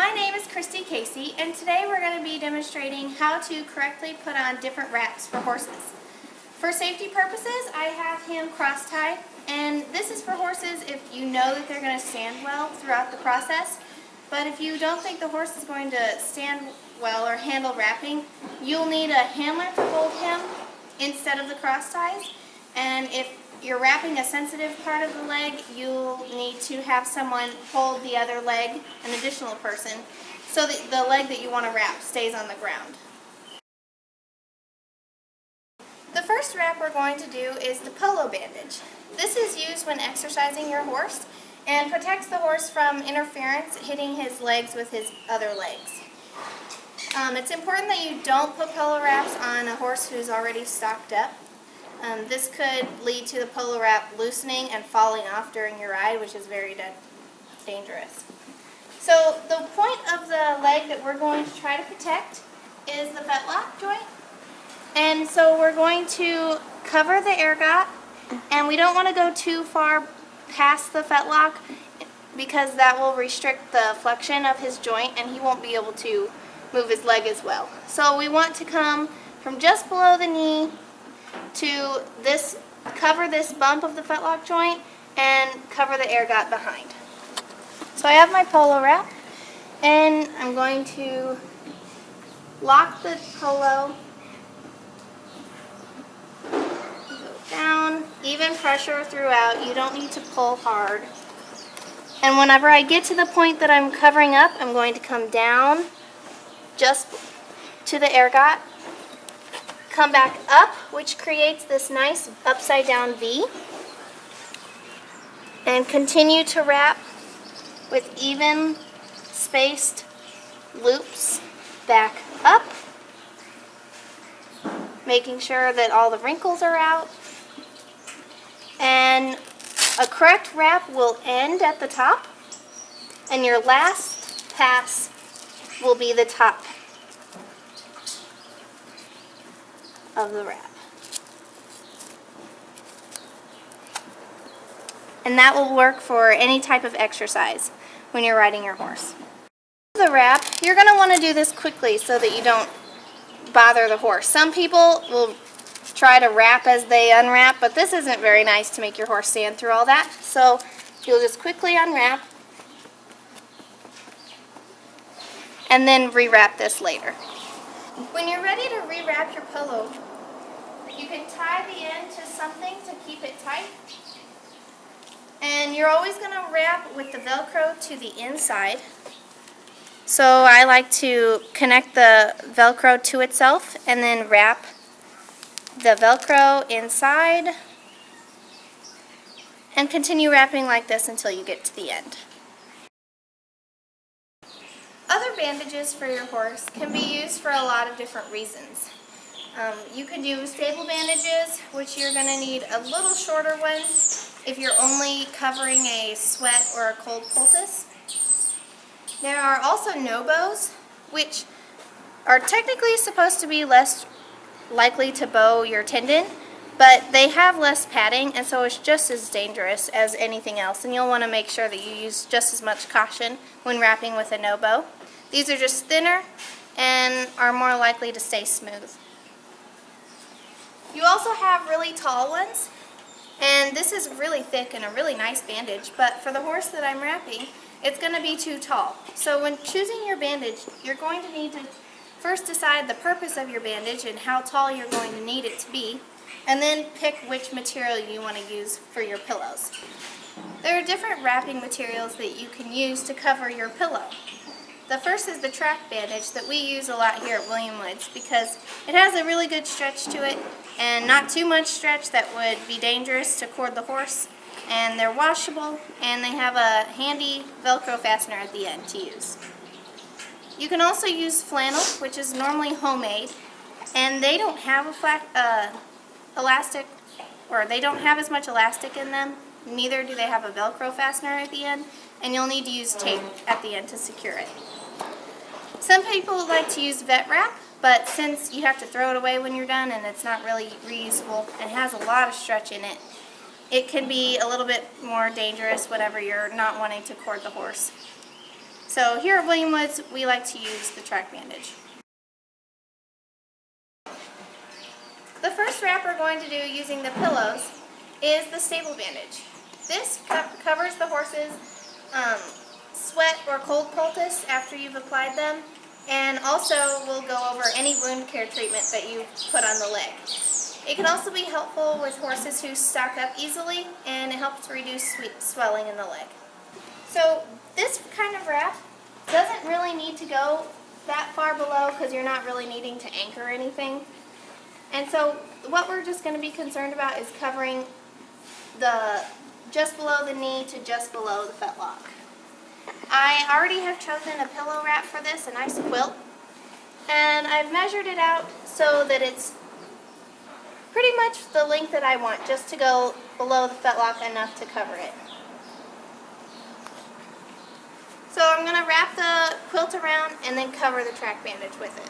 My name is Christy Casey, and today we're going to be demonstrating how to correctly put on different wraps for horses. For safety purposes, I have him cross-tied, and this is for horses if you know that they're going to stand well throughout the process. But if you don't think the horse is going to stand well or handle wrapping, you'll need a handler to hold him instead of the cross ties. And if you're wrapping a sensitive part of the leg, you'll need to have someone hold the other leg, an additional person, so that the leg that you want to wrap stays on the ground. The first wrap we're going to do is the polo bandage. This is used when exercising your horse and protects the horse from interference hitting his legs with his other legs. It's important that you don't put polo wraps on a horse who's already stocked up. This could lead to the polo wrap loosening and falling off during your ride, which is very dangerous. So the point of the leg that we're going to try to protect is the fetlock joint. And so we're going to cover the ergot, and we don't want to go too far past the fetlock because that will restrict the flexion of his joint and he won't be able to move his leg as well. So we want to come from just below the knee to this, cover this bump of the fetlock joint and cover the ergot behind. So I have my polo wrap, and I'm going to lock the polo, go down, even pressure throughout. You don't need to pull hard. And whenever I get to the point that I'm covering up, I'm going to come down just to the ergot, come back up, which creates this nice upside down V, and continue to wrap with even spaced loops back up, making sure that all the wrinkles are out. And a correct wrap will end at the top, and your last pass will be the top of the wrap. And that will work for any type of exercise when you're riding your horse. The wrap, you're going to want to do this quickly so that you don't bother the horse. Some people will try to wrap as they unwrap, but this isn't very nice to make your horse stand through all that. So you'll just quickly unwrap and then rewrap this later. When you're ready to rewrap your polo, you can tie the end to something to keep it tight. And you're always going to wrap with the Velcro to the inside. So I like to connect the Velcro to itself and then wrap the Velcro inside and continue wrapping like this until you get to the end. Other bandages for your horse can be used for a lot of different reasons. You can do stable bandages, which you're going to need a little shorter one if you're only covering a sweat or a cold poultice. There are also no-bows, which are technically supposed to be less likely to bow your tendon, but they have less padding, and so it's just as dangerous as anything else, and you'll want to make sure that you use just as much caution when wrapping with a no-bow. These are just thinner and are more likely to stay smooth. You also have really tall ones, and this is really thick and a really nice bandage, but for the horse that I'm wrapping, it's going to be too tall. So when choosing your bandage, you're going to need to first decide the purpose of your bandage and how tall you're going to need it to be, and then pick which material you want to use for your pillows. There are different wrapping materials that you can use to cover your pillow. The first is the track bandage that we use a lot here at William Woods because it has a really good stretch to it and not too much stretch that would be dangerous to cord the horse, and they're washable and they have a handy Velcro fastener at the end to use. You can also use flannel, which is normally homemade, and they don't have a flat elastic, or they don't have as much elastic in them. Neither do they have a Velcro fastener at the end, and you'll need to use tape at the end to secure it. Some people like to use vet wrap, but since you have to throw it away when you're done and it's not really reusable and has a lot of stretch in it, it can be a little bit more dangerous whenever you're not wanting to cord the horse. So here at William Woods, we like to use the track bandage. The first wrap we're going to do using the pillows is the stable bandage. This covers the horse's sweat or cold poultice after you've applied them, and also will go over any wound care treatment that you put on the leg. It can also be helpful with horses who stock up easily, and it helps reduce swelling in the leg. So this kind of wrap doesn't really need to go that far below because you're not really needing to anchor anything. And so what we're just going to be concerned about is covering the just below the knee to just below the fetlock. I already have chosen a pillow wrap for this, a nice quilt, and I've measured it out so that it's pretty much the length that I want, just to go below the fetlock enough to cover it. So I'm going to wrap the quilt around and then cover the track bandage with it.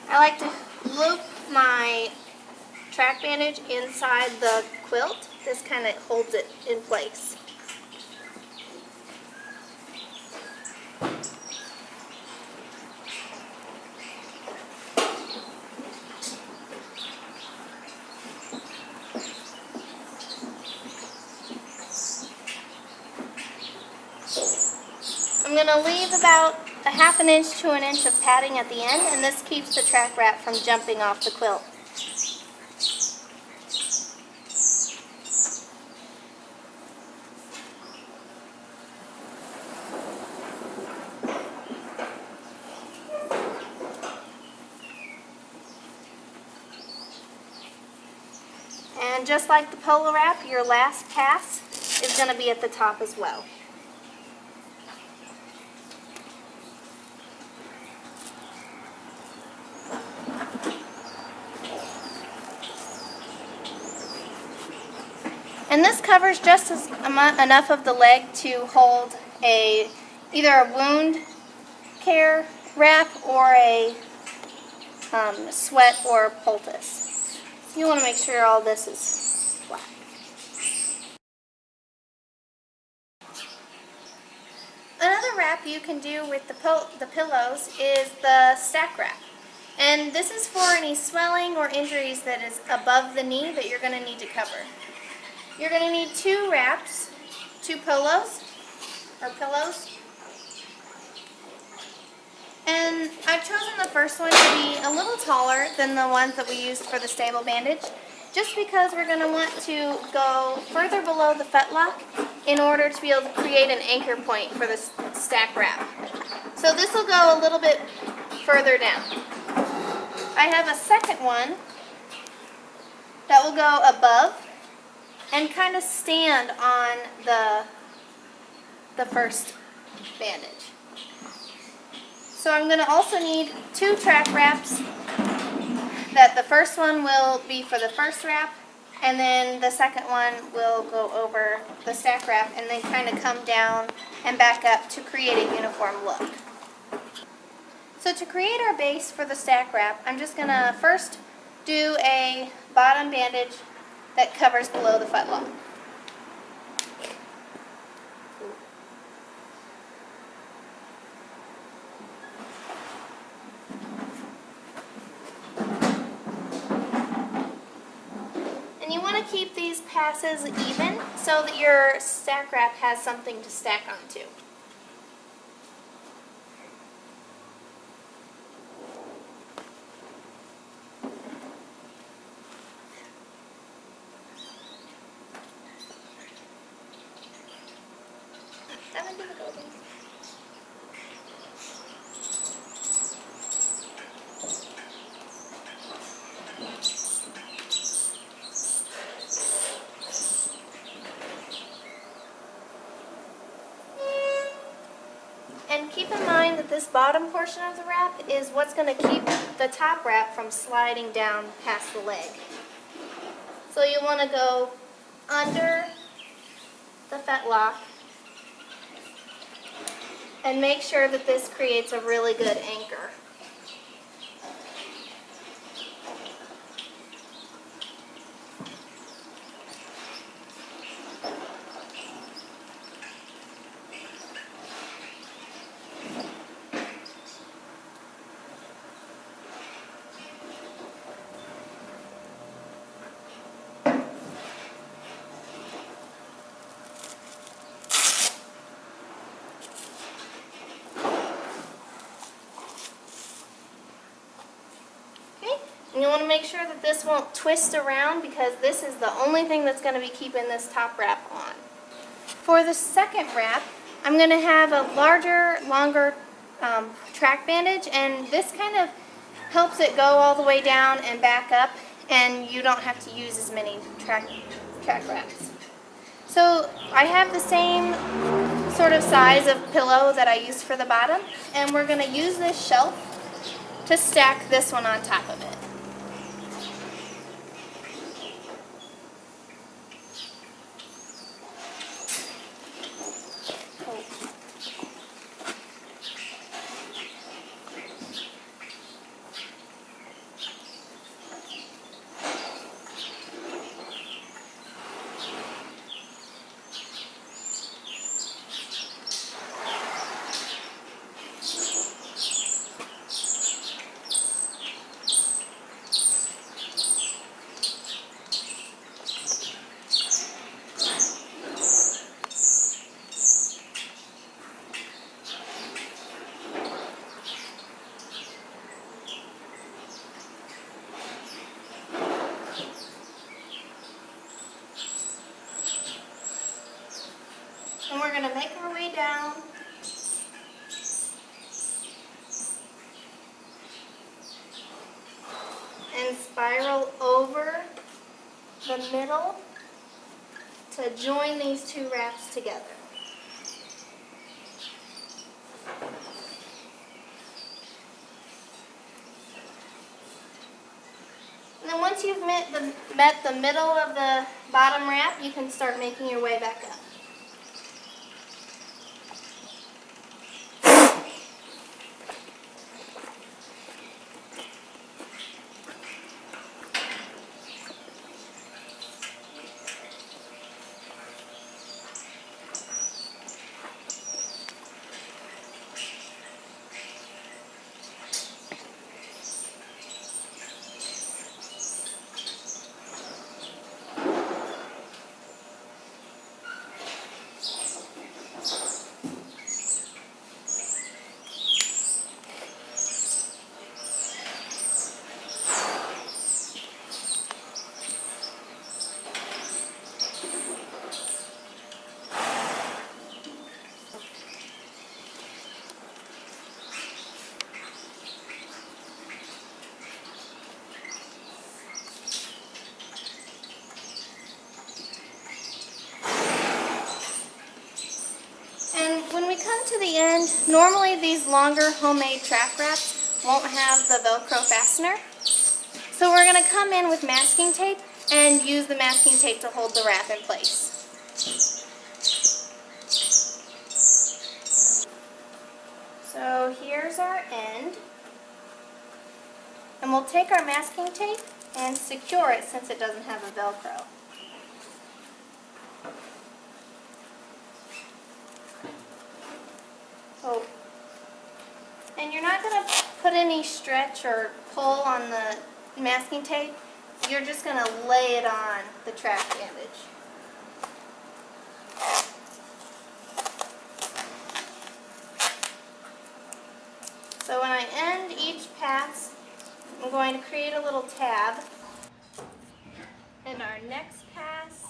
I like to loop my track bandage inside the quilt. This kind of holds it in place. I'm going to leave about a ½ inch to an inch of padding at the end, and this keeps the track wrap from jumping off the quilt. And just like the polo wrap, your last pass is going to be at the top as well. And this covers just enough of the leg to hold either a wound care wrap or a sweat or poultice. So you want to make sure all this is flat. Another wrap you can do with the pillows is the stack wrap. And this is for any swelling or injuries that is above the knee that you're going to need to cover. You're going to need 2 wraps, 2 pillows. And I've chosen the first one to be a little taller than the ones that we used for the stable bandage, just because we're going to want to go further below the fetlock in order to be able to create an anchor point for the stack wrap. So this will go a little bit further down. I have a second one that will go above and kind of stand on the first bandage. So I'm going to also need 2 track wraps. That the first one will be for the first wrap, and then the second one will go over the stack wrap and then kind of come down and back up to create a uniform look. So to create our base for the stack wrap, I'm just going to first do a bottom bandage that covers below the fetlock. And you want to keep these passes even so that your stack wrap has something to stack onto. bottom portion of the wrap is what's going to keep the top wrap from sliding down past the leg. So you want to go under the fetlock and make sure that this creates a really good anchor. And you want to make sure that this won't twist around because this is the only thing that's going to be keeping this top wrap on. For the second wrap, I'm going to have a longer track bandage, and this kind of helps it go all the way down and back up, and you don't have to use as many track wraps. So I have the same sort of size of pillow that I used for the bottom, and we're going to use this shelf to stack this one on top of it. And we're going to make our way down and spiral over the middle to join these two wraps together. And then once you've met the middle of the bottom wrap, you can start making your way back up. When we come to the end, normally these longer homemade track wraps won't have the Velcro fastener. So we're going to come in with masking tape and use the masking tape to hold the wrap in place. So here's our end. And we'll take our masking tape and secure it since it doesn't have a Velcro. Oh. And you're not going to put any stretch or pull on the masking tape. You're just going to lay it on the track bandage. So when I end each pass, I'm going to create a little tab. In our next pass,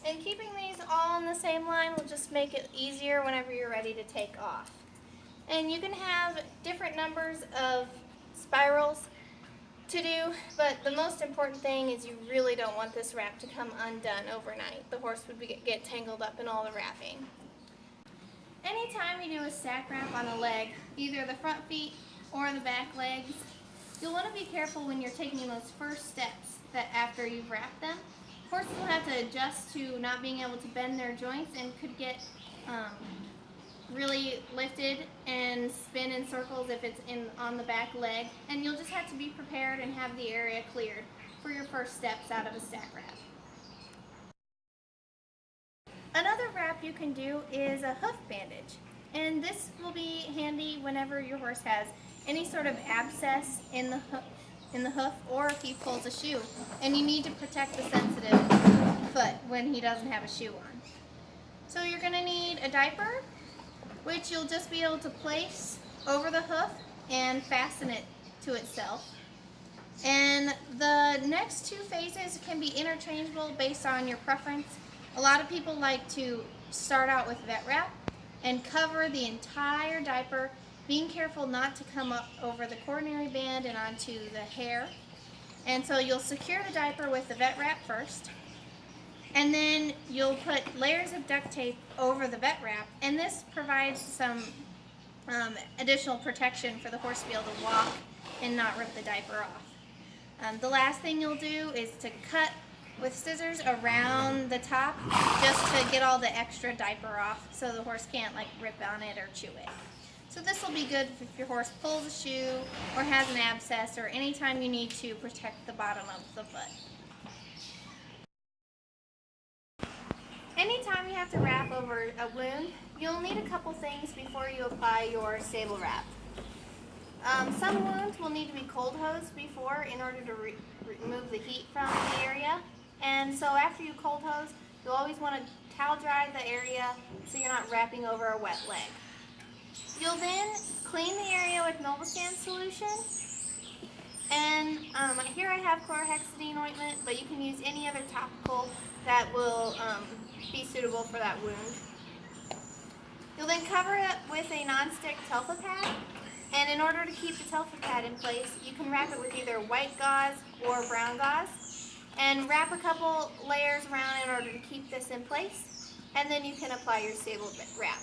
And keeping these all in the same line will just make it easier whenever you're ready to take off. And you can have different numbers of spirals to do, but the most important thing is you really don't want this wrap to come undone overnight. The horse would get tangled up in all the wrapping. Anytime you do a stack wrap on a leg, either the front feet or the back legs, you'll want to be careful when you're taking those first steps that after you've wrapped them. Horses will have to adjust to not being able to bend their joints and could get really lifted and spin in circles if it's on the back leg, and you'll just have to be prepared and have the area cleared for your first steps out of a stack wrap. Another wrap you can do is a hoof bandage, and this will be handy whenever your horse has any sort of abscess in the hoof or if he pulls a shoe and you need to protect the sensitive foot when he doesn't have a shoe on. So you're going to need a diaper, which you'll just be able to place over the hoof and fasten it to itself. And the next two phases can be interchangeable based on your preference. A lot of people like to start out with vet wrap and cover the entire diaper, being careful not to come up over the coronary band and onto the hair. And so you'll secure the diaper with the vet wrap first, and then you'll put layers of duct tape over the vet wrap, and this provides some additional protection for the horse to be able to walk and not rip the diaper off. The last thing you'll do is to cut with scissors around the top just to get all the extra diaper off so the horse can't like rip on it or chew it. So this will be good if your horse pulls a shoe or has an abscess or anytime you need to protect the bottom of the foot. Anytime you have to wrap over a wound, you'll need a couple things before you apply your stable wrap. Some wounds will need to be cold hosed before in order to remove the heat from the area. And so after you cold hose, you'll always want to towel dry the area so you're not wrapping over a wet leg. You'll then clean the area with Novosan solution. And here I have chlorhexidine ointment, but you can use any other topical that will be suitable for that wound. You'll then cover it with a non-stick Telfa pad, and in order to keep the Telfa pad in place, you can wrap it with either white gauze or brown gauze, and wrap a couple layers around in order to keep this in place, and then you can apply your stable wrap.